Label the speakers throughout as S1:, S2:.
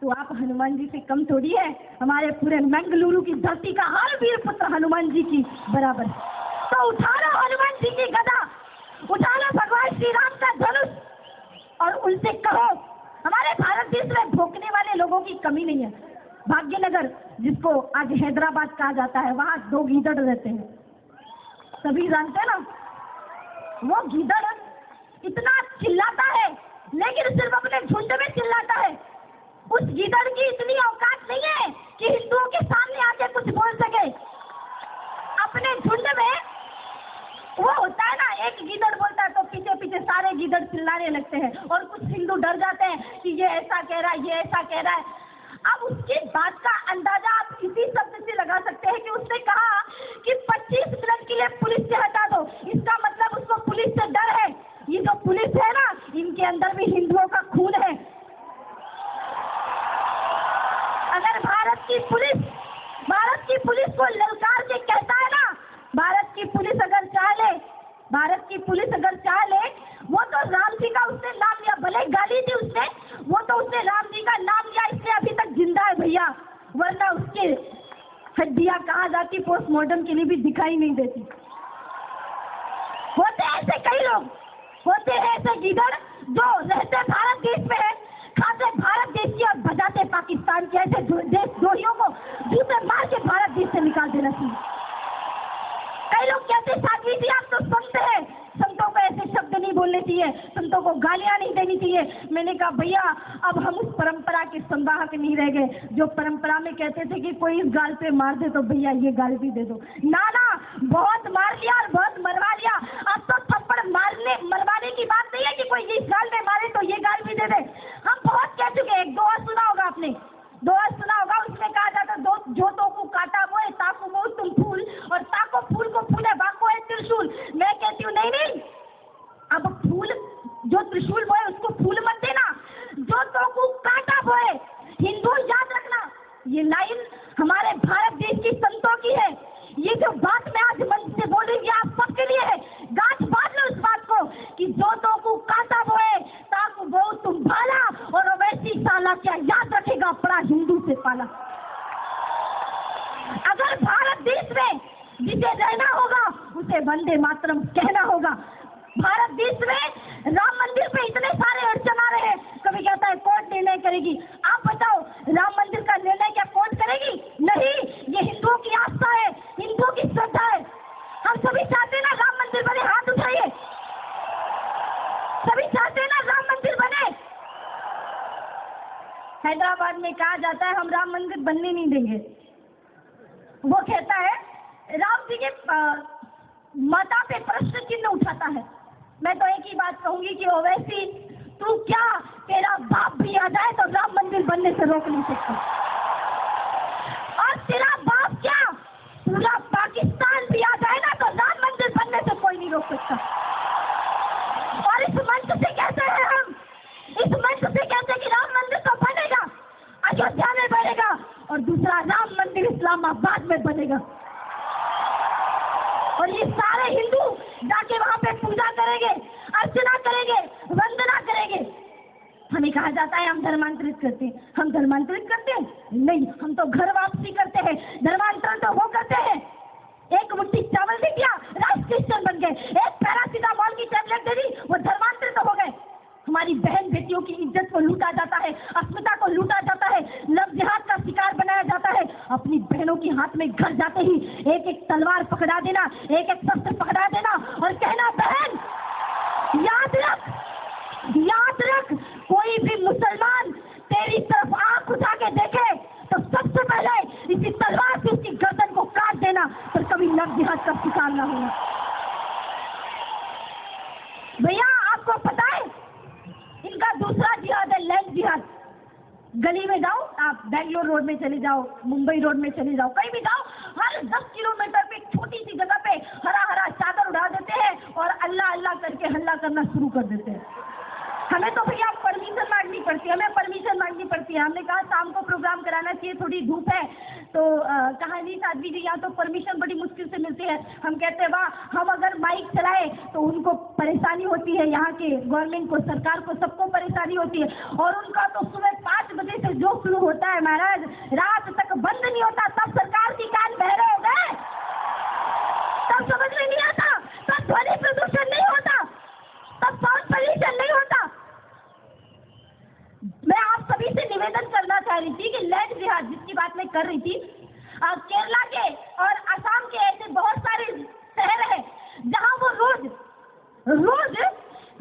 S1: तो आप हनुमान जी से कम थोड़ी है। हमारे पूरे मंगलुरु की धरती का हर वीर पुत्र हनुमान जी की बराबर। तो उठा लो हनुमान जी की गदा, उठा लो भगवान श्री राम का धनुष और उनसे कहो हमारे भारत देश में भोंकने वाले लोगों की कमी नहीं है। भाग्यनगर जिसको आज हैदराबाद कहा जाता है, वहां 2 गीदड़ रहते हैं, सभी जानते हैं ना। वो गीदड़ इतना चिल्लाता है लेकिन सिर्फ अपने झुंड में चिल्लाता है। उस गीदड़ की इतनी औकात नहीं है कि हिंदुओं के सामने आके कुछ बोल सके। अपने झुंड में वो होता है ना, एक गीदड़ बोलता है तो पीछे पीछे सारे गीदड़ चिल्लाने लगते हैं और कुछ हिंदू डर जाते हैं कि ये ऐसा कह रहा है, ये ऐसा कह रहा है। अब उसकी बात का अंदाजा आप इसी शब्द से लगा सकते हैं कि उसने कहा कि 25 मिनट के लिए पुलिस से हटा दो। इसका मतलब उसको पुलिस से डर है। ये जो पुलिस है ना, इनके अंदर भी हिंदुओं का खून है। अगर भारत की पुलिस को ललकार के कहता है ना, भारत की पुलिस अगर चाह ले, वो तो राम जी का उसने नाम लिया, भले गाली थी उसने, वो तो उसने राम जी का नाम लिया, इसलिए अभी तक जिंदा है भैया, वरना उसके हड्डियां कहाँ जाती पोस्टमार्टम के लिए भी दिखाई नहीं देती। होते ऐसे कई लोग, होते हैं ऐसे गीदड़ जो रहते भारत देश में है, खाते भारत देश की और बजाते पाकिस्तान के। ऐसे देशद्रोहियों को जूते मार के भारत देश से निकाल देना चाहिए। कई लोग कहते हैं साध्वी जी आप तो संत हैं, संतों को ऐसे शब्द नहीं बोलने चाहिए, संतों को गालियां नहीं देनी चाहिए। मैंने कहा भैया अब हम उस परंपरा के संवाहक नहीं रह गए जो परंपरा में कहते थे कि कोई इस गाल पे मार दे तो भैया ये गाल भी दे दो। ना बहुत मार लिया और बहुत मरवा लिया। अब तो थप्पड़ मरवाने की बात नहीं है कि कोई इस गाल में मारे तो ये गाल भी दे दे। हम बहुत कह चुके। एक दोहा सुना होगा आपने, उसमें कहा जाता जो तो को काटा वो है, ताको वो तुम फूल और ताको फूल को फूले बाको है त्रिशूल। मैं कहती हूँ नहीं, अब फूल जो त्रिशूल वो है उसको फूल मत देना, जो तो को काटा वो है। हिंदू याद रखना, ये लाइन हमारे भारत देश की संतों की है। ये जो बात मैं आज मंच से बोलूंगी आप सबके लिए है। गांठ बांध लो इस बात को कि जो तो को काटा वो है, ताको वो तुम भाला और वैसी साला क्या याद रखेगा पड़ा हिंदू से पाला। अगर भारत देश में जिसे रहना होगा उसे वंदे मातरम कहना होगा। भारत देश में राम मंदिर पे इतने सारे अड़चन आ रहे हैं, कभी कहता है कोर्ट निर्णय करेगी। आप बताओ राम मंदिर का निर्णय क्या कोर्ट करेगी? नहीं, ये हिंदुओं की आस्था है, हिंदुओं की श्रद्धा है। हम सभी चाहते हैं ना राम मंदिर बने, हाथ उठाइए। सभी चाहते हैं ना राम मंदिर बने। हैदराबाद में कहा जाता है हम राम मंदिर बनने नहीं देंगे। वो कहता है राम जी के माता पे प्रश्न चिन्ह उठाता है। मैं तो एक ही बात कहूंगी कि ओवैसी तू क्या, तेरा बाप भी आ जाए तो राम मंदिर बनने से रोक नहीं सकता। और तेरा बाप क्या, पूरा पाकिस्तान भी आ जाए ना तो राम मंदिर बनने से कोई नहीं रोक सकता। और इस मंच से कहते हैं हम, इस मंच से कहते हैं कि राम मंदिर तो बनेगा, अयोध्या में बनेगा और दूसरा राम मंदिर इस्लामाबाद में बनेगा। और ये सारे हिंदू जाके वहां पे पूजा करेंगे, अर्चना करेंगे, वंदना करेंगे। हमें कहा जाता है हम धर्मांतरित करते हैं। हम धर्मांतरित करते हैं? नहीं, हम तो घर वापसी करते हैं। धर्मांतरण तो वो करते हैं, एक मुट्ठी चावल दे दिया, राइस क्रिश्चियन बन गए। एक पैरासीटामोल की टैबलेट दे दी, वो धर्मांतरित हो गए। हमारी बहन बेटियों की इज्जत को लूटा जाता है, अस्मिता को लूटा जाता है, लव जिहाद का शिकार बनाया जाता है। अपनी बहनों के हाथ में घर जाते ही एक एक तलवार पकड़ा देना, एक एक शस्त्र पकड़ा देना और कहना बहन याद रख, कोई भी मुसलमान तेरी तरफ आंख उठा के देखे तो सबसे पहले इसी तलवार से उसकी गर्दन को काट देना, पर कभी लव जिहाद का शिकार ना होना। भैया आपको पता है इनका दूसरा जिहाद है लैंड जिहाद। गली में जाओ आप, बेंगलोर रोड में चले जाओ, मुंबई रोड में चले जाओ, कहीं भी जाओ, हर 10 किलोमीटर पे छोटी सी जगह पे हरा हरा चादर उड़ा देते हैं और अल्लाह अल्लाह करके हल्ला करना शुरू कर देते हैं। हमें तो भैया परमिशन मांगनी पड़ती है, हमने कहा शाम को प्रोग्राम कराना चाहिए, थोड़ी धूप है। तो कहा नहीं साध्वी जी यहाँ तो परमिशन बड़ी मुश्किल से मिलती है। हम कहते हैं वाह, हम अगर माइक चलाए तो उनको परेशानी होती है, यहाँ के गवर्नमेंट को, सरकार को, सबको परेशानी होती है। और उनका तो सुबह 5 बजे से जो शुरू होता है महाराज, रात तक बंद नहीं होता, तब सरकार की कान बहरे हो गए, तब समझ में नहीं आता, तब ध्वनि प्रदूषण नहीं होता, तब साउंड पॉल्यूशन नहीं होता। मैं आप सभी से निवेदन करना चाह रही थी कि लैंड जिहाद जिसकी बात मैं कर रही थी, केरला के और असम के ऐसे बहुत सारे शहर हैं जहां वो रोज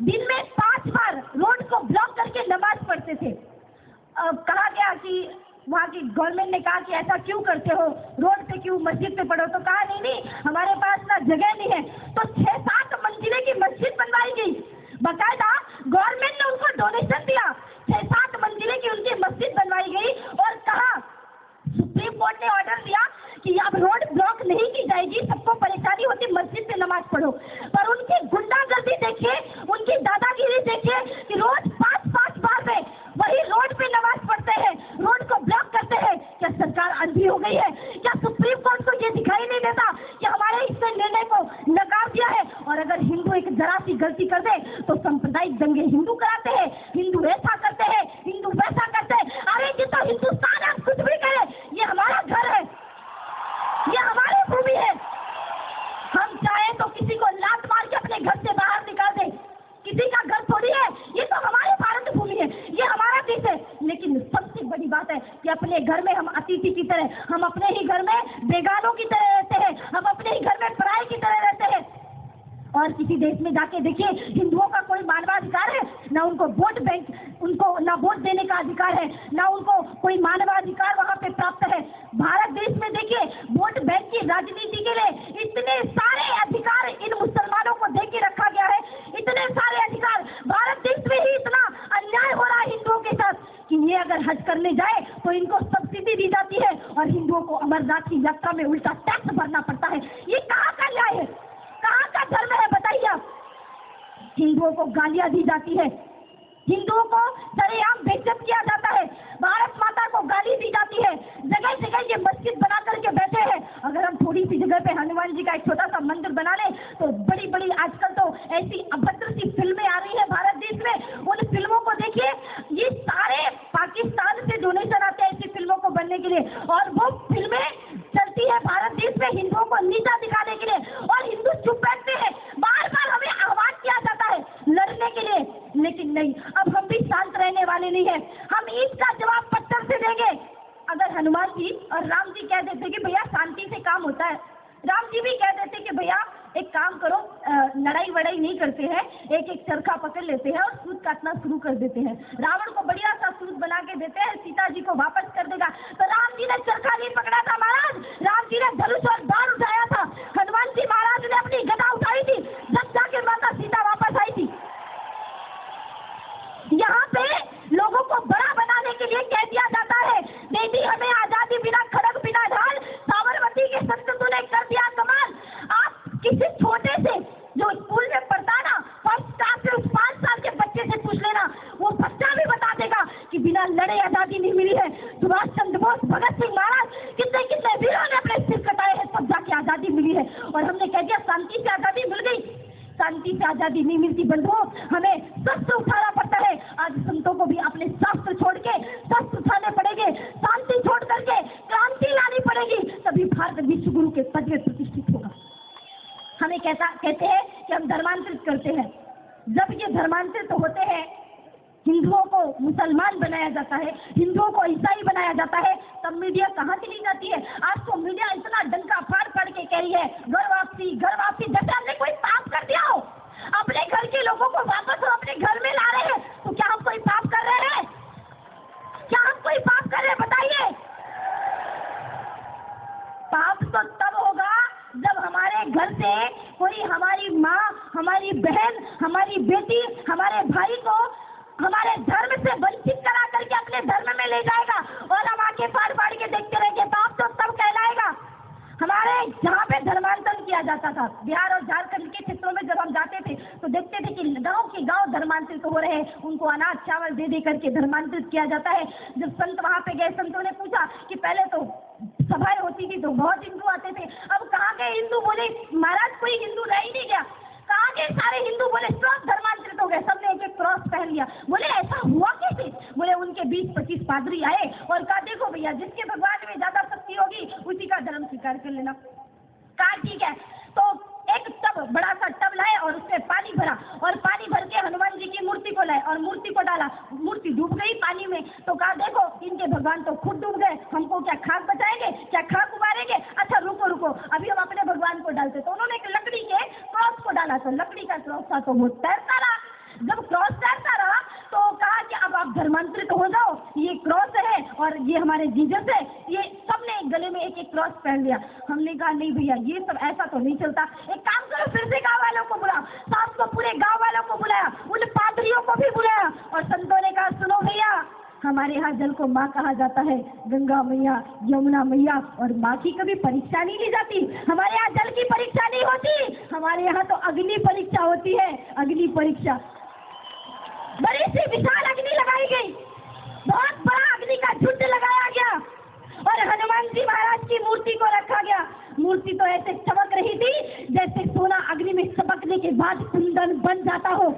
S1: दिन में 5 बार रोड को ब्लॉक करके नमाज पढ़ते थे। कहा गया कि वहाँ की गवर्नमेंट ने कहा कि ऐसा क्यों करते हो, रोड पे क्यों, मस्जिद पे पढ़ो, तो कहा नहीं हमारे पास ना जगह नहीं है, तो 6-7 मंजिले की मस्जिद बनवाई गई। बाकायदा गवर्नमेंट ने उनको डोनेशन दिया, 6-7 मंजिले की उनकी मस्जिद बनवाई गई और कहा, सुप्रीम कोर्ट ने ऑर्डर दिया कि अब रोड ब्लॉक नहीं की जाएगी, सबको परेशानी होती मस्जिद से नमाज पढ़ो। पर उनकी गुंडागर्दी देखिए, उनकी दादागिरी देखिए कि रोज 5-5 बार में वही रोड पे नमाज पढ़ते हैं, रोड को ब्लॉक करते हैं। क्या सरकार अंधी हो गई है? क्या सुप्रीम कोर्ट को ये दिखाई नहीं देता कि हमारे इस निर्णय को नकार दिया है? और अगर हिंदू एक जरा सी गलती कर दे तो सांप्रदायिक दंगे हिंदू कराते हैं, हिंदू ऐसा करते हैं, हिंदू वैसा करते हैं। अरे ये तो हिंदुस्तान है, कुछ भी करे, ये हमारा घर है, ये हमारी भूमि है। हम चाहे तो किसी को लात मार के अपने घर से बाहर निकाल दे, किसी का घर थोड़ी है, ये तो हमारी भारत भूमि है, ये हमारा देश है। लेकिन सबसे बड़ी बात है कि अपने घर में हम अतिथि की तरह, हम अपने ही घर में बेगानों की तरह रहते हैं, हम अपने ही घर में पराये की तरह रहते हैं। और किसी देश में जाके देखिए, हिंदुओं का कोई मानवाधिकार है? ना उनको वोट बैंक, उनको ना वोट देने का अधिकार है, ना उनको कोई मानवाधिकार वहाँ पे प्राप्त है। भारत देश में देखिए, वोट बैंक की राजनीति के लिए इतने सारे अधिकार इन मुसलमानों को दे के रखा गया है, इतने सारे अधिकार। भारत देश में ही इतना अन्याय हो रहा है हिंदुओं के साथ कि ये अगर हज करने जाए तो इनको सब्सिडी दी जाती है और हिंदुओं को अमरनाथ की यात्रा में उल्टा टैक्स भरना पड़ता है। ये कहाँ का न्याय है? कहाँ का धर्म है बताइए आप? हिंदुओं को गालियां दी जाती है, हिंदुओं को सरेआम बेइज्जत किया जाता है, भारत माता को गाली दी जाती है, जगह जगह ये मस्जिद बना करके बैठे हैं। अगर हम थोड़ी सी जगह पे हनुमान जी का एक छोटा सा मंदिर बना लें तो बड़ी बड़ी आजकल तो ऐसी अभद्र सी फिल्में आ रही है भारत देश में, उन फिल्मों को देखिए, ये सारे पाकिस्तान से डोनेशन आते हैं ऐसी फिल्मों को बनने के लिए, और वो फिल्में चलती है भारत देश में हिंदुओं को नीचा दिखाने के लिए, और हिंदू चुप बैठते हैं। बार बार हमें आह्वान किया जाता है लड़ने के लिए, लेकिन नहीं, अब हम भी शांत रहने वाले नहीं है। हम ईद का जवाब पत्थर से देंगे। अगर हनुमान जी और राम जी कह देते कि भैया शांति से काम होता है, राम जी भी कह देते कि भैया एक काम करो, लड़ाई वड़ाई नहीं करते हैं, एक एक चरखा पकड़ लेते हैं और सूत काटना शुरू कर देते हैं, रावण को बढ़िया सा सूत बना के देते हैं, सीता जी को वापस कर देगा। तो राम जी ने चरखा नहीं पकड़ा था महाराज, राम जी ने धनुष और बाण उठाया था, हनुमान जी महाराज ने अपनी गदा उठाई थी, जब जाके माता सीता वापस आई थी। यहाँ पे लोगों को बड़ा बनाने के लिए कह दिया जाता है, दीदी हमें आजादी बिना खड़ग बिना ढाल, साबरमती के संत तूने कर दिया कमाल। आप किसी छोटे से जो स्कूल में पढ़ता ना, फर्स्ट क्लास से उस 5 साल के बच्चे से पूछ लेना, वो बच्चा भी बता देगा कि बिना लड़े आजादी नहीं मिली है। सुभाष चंद्र बोस, भगत सिंह महाराज, कितने कितने वीरों ने अपने सिर कटाए हैं, तब जाके आजादी मिली है। और हमने कह दिया शांति से आजादी मिल गई, शांति से आजादी नहीं मिलती बंधुओं, हमें शस्त्र उठाना पड़ता है। आज संतों को भी अपने शास्त्र छोड़ के शस्त्र उठाने पड़ेंगे, शांति छोड़ करके क्रांति लानी पड़ेगी, तभी भारत विश्व गुरु के पद में प्रतिष्ठित होगा। हमें कहते हैं कि हम धर्मांतरित करते हैं, जब ये धर्मांतरित होते हैं, हिंदुओं को मुसलमान बनाया जाता है, हिंदुओं को ईसाई बनाया जाता है, तब मीडिया कहाँ चली जाती है? आज तो मीडिया इतना डंका फाड़ फाड़ के कह रही है घर वापसी, जैसे हमने कोई पाप कर दिया हो। अपने घर के लोगों को वापस हम अपने घर में ला रहे हैं, तो क्या हम कोई पाप कर रहे हैं? क्या हम कोई पाप कर रहे हैं बताइए? पाप तो तब होगा जब हमारे घर से कोई हमारी माँ, हमारी बहन, हमारी बेटी, हमारे भाई को हमारे धर्म से वंचित करा करके अपने धर्म में ले जाएगा और हम आके फाड़ फाड़ के देखते रहेंगे। पाप तो तब कहलाएगा। हमारे जहाँ पे धर्मांतरण किया जाता था, बिहार और झारखंड के क्षेत्रों में जब हम जाते थे तो देखते थे कि गांव के गांव धर्मांतरित हो रहे हैं, उनको अनाज चावल दे दे करके धर्मांतरित किया जाता है। जब संत वहाँ पे गए, संतों ने पूछा कि पहले तो सभाएं होती थी तो बहुत हिंदू आते थे, अब कहाँ गए हिंदू? बोले महाराज कोई हिंदू रह ही नहीं गया। कहाँ गए सारे हिंदू? बोले सब धर्मांतरित हो गए, सबने एक एक क्रॉस पहन लिया। बोले ऐसा हुआ कैसे? बोले उनके 20-25 पादरी आए, और कहा देखो भैया जिसके भगवान में ज्यादा शक्ति होगी उसी का धर्म स्वीकार कर लेना। कहा ठीक है। तो एक टब, बड़ा सा टब लाए और उसमें पानी भरा और पानी भर के हनुमान जी की मूर्ति को लाए और मूर्ति को डाला। मूर्ति डूब गई पानी में। तो कहा देखो इनके भगवान तो खुद डूब गए, हमको क्या खाक बचाएंगे, क्या खाक उबारेंगे? अच्छा रुको रुको, अभी हम अपने भगवान को डालते। तो उन्होंने एक लकड़ी के क्रॉस को डाला, तो लकड़ी का क्रॉस था तो वो तैरता रहा। जब क्रॉस तैरता रहा तो कहा कि अब आप धर्मांतरित हो जाओ, ये क्रॉस है और ये हमारे जीसस है। ये सबने गले में एक एक क्रॉस पहन लिया। हमने कहा नहीं भैया ये सब ऐसा तो नहीं चलता, एक काम करो फिर से गांव वालों को बुलाओ। शाम को पूरे गांव वालों को बुलाया, उन पादरियों को भी बुलाया और संतों ने कहा सुनो भैया, हमारे यहाँ जल को माँ कहा जाता है, गंगा मैया, यमुना मैया, और माँ की कभी परीक्षा नहीं ली जाती। हमारे यहाँ जल की परीक्षा नहीं होती, हमारे यहाँ तो अग्नि परीक्षा होती है, अग्नि परीक्षा। बड़ी सी विशाल अग्नि लगाई गई, बहुत बड़ा अग्नि का झुंड लगाया गया और हनुमान जी महाराज की मूर्ति को रखा गया। मूर्ति तो ऐसे चमक रही थी जैसे सोना अग्नि में चमकने के बाद कुंदन बन जाता हो।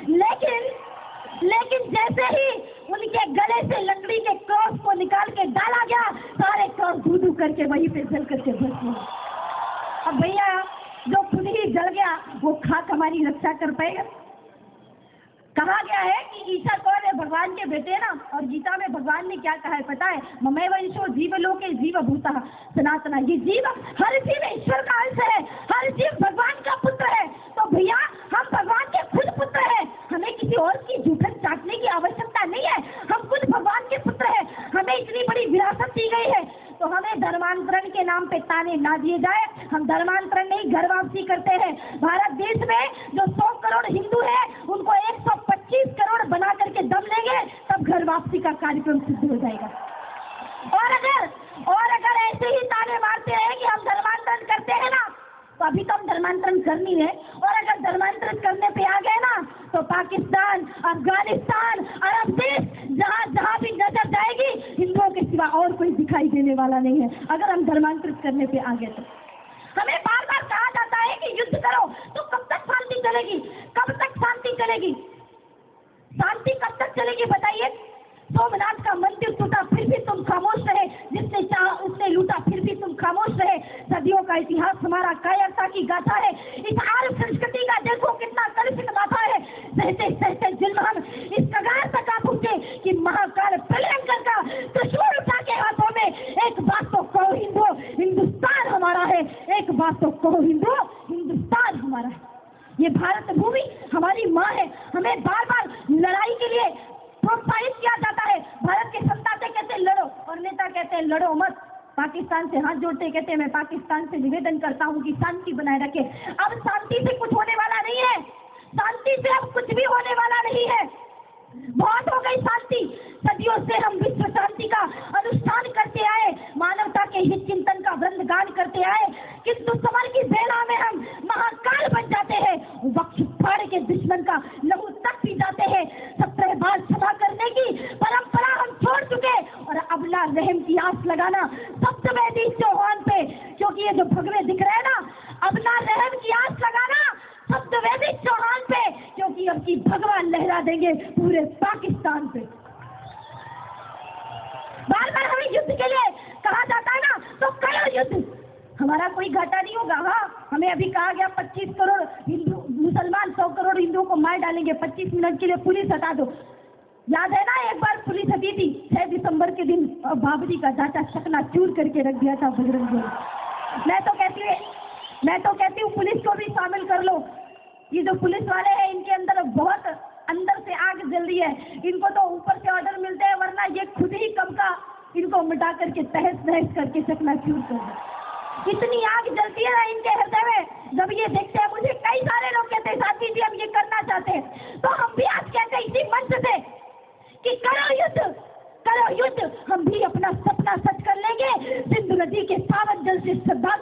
S1: लेकिन जैसे ही उनके गले से लकड़ी के क्रॉस को निकाल के डाला गया, सारे क्रॉस धू करके वहीं पे जल करके भस गए। अब भैया जो खुद ही जल गया वो खाक हमारी रक्षा कर पाएगा? कहा गया है कि ईसा कौन है? भगवान के बेटे ना। और गीता में भगवान ने क्या कहा है पता है? ममैव ईशो जीव लोके जीव भूतः सनातना। ये जीव, हर जीव ईश्वर का अंश है, हर जीव भगवान का पुत्र है। तो भैया हम भगवान के खुद पुत्र हैं, हमें किसी और की जूठन चाटने की आवश्यकता नहीं है। हम खुद भगवान के पुत्र हैं, हमें इतनी बड़ी विरासत दी गई है। तो हमें धर्मांतरण के नाम पे ताने ना दिए जाए। हम धर्मांतरण नहीं, घर वापसी करते हैं। भारत देश में जो 100 करोड़ हिंदू है उनको 125 करोड़ बना करके दम लेंगे, तब घर वापसी का कार्यक्रम सिद्ध हो जाएगा। और अगर ऐसे ही ताने मारते हैं कि हम धर्मांतरण करते हैं ना, तो अभी तो हम धर्मांतरण कर नहीं रहे, और अगर धर्मांतरण करने पे आ गए ना तो पाकिस्तान, अफगानिस्तान, अरब देश, जहाँ भी नजर जाएगी हिंदुओं के सिवा और कोई दिखाई देने वाला नहीं है। अगर हम धर्मांतरित करने पे आ गए तो हमें बार बार कहा जाता है कि युद्ध करो, तो कब तक शांति चलेगी? कब तक शांति चलेगी? शांति कब तक चलेगी बताइए? सोमनाथ का मंदिर टूटा फिर भी तुम खामोश रहे, जिसने चाहा उसने लूटा फिर भी तुम खामोश रहे। सदियों का इतिहास हमारा कायरता की गाथा है। इस आर्य संस्कृति का देखो कितना कलुषित माथा है। सहते सहते जुल्म हम इस कगार तक आ पहुंचे कि महाकाल प्रलयंकर का त्रिशूल उठा के हाथों में, एक बात तो कहो हिंदू, हिंदुस्तान हमारा है। एक बात तो कहो हिंदू, हिंदुस्तान हमारा है। ये भारत भूमि हमारी माँ है। हमें बार बार लड़ाई के लिए प्रोत्साहित किया जाता है। भारत के संताते कहते हैं लड़ो, और नेता कहते हैं लड़ो मत। पाकिस्तान से हाथ जोड़ते कहते हैं मैं पाकिस्तान से निवेदन करता हूं कि शांति बनाए रखे। अब शांति से कुछ होने वाला नहीं है, शांति से अब कुछ भी होने वाला नहीं है। बहुत हो गई शांति। सदियों से हम विश्व शांति का अनुष्ठान करते आए, मानवता के हित चिंतन का वृंदगान करते आए, किंतु समर की बेला में हम महाकाल बन जाते हैं। वक्ष फाड़ के दुश्मन का लहू तक पी जाते हैं। 17 बार क्षमा करने की परंपरा हम छोड़ चुके, और अबला रहम की आस लगाना शब्द वैदिक चौहान पे, क्योंकि ये जो भगवे दिख रहे हैं ना, अबला रहम की आस लगाना शब्द वैदिक चौहान पे, क्योंकि अब की भगवान लहरा देंगे पूरे पाकिस्तान पे। बार बार हमें युद्ध के लिए कहा जाता है ना, तो करो युद्ध, हमारा कोई घाटा नहीं होगा। हाँ, हमें अभी कहा गया 25 करोड़ हिंदू मुसलमान 100 करोड़ हिंदुओं को मार डालेंगे, 25 मिनट के लिए पुलिस हटा दो। याद है ना एक बार पुलिस हटी थी 6 दिसंबर के दिन, बाबरी का ढांचा चकनाचूर करके रख दिया था बजरंग दल। मैं तो कहती हूँ पुलिस को भी शामिल कर लो। ये जो पुलिस वाले हैं इनके अंदर बहुत अंदर से आग जल रही है। इनको तो ऊपर से ऑर्डर मिलते हैं, वरना ये खुद ही कम का इनको मिटा करके तहस नहस करके चकनाचूर कर दो। इतनी आग जलती है ना इनके हृदय में। जब ये देखते हैं, मुझे कई सारे लोग कहते हैं साथी जी हम ये करना चाहते हैं, तो हम भी आज कहते हैं इसी मंच से कि करो युद्ध, हम भी अपना सपना सच कर लेंगे। सिंधु नदी के सावन जल से श्रद्धा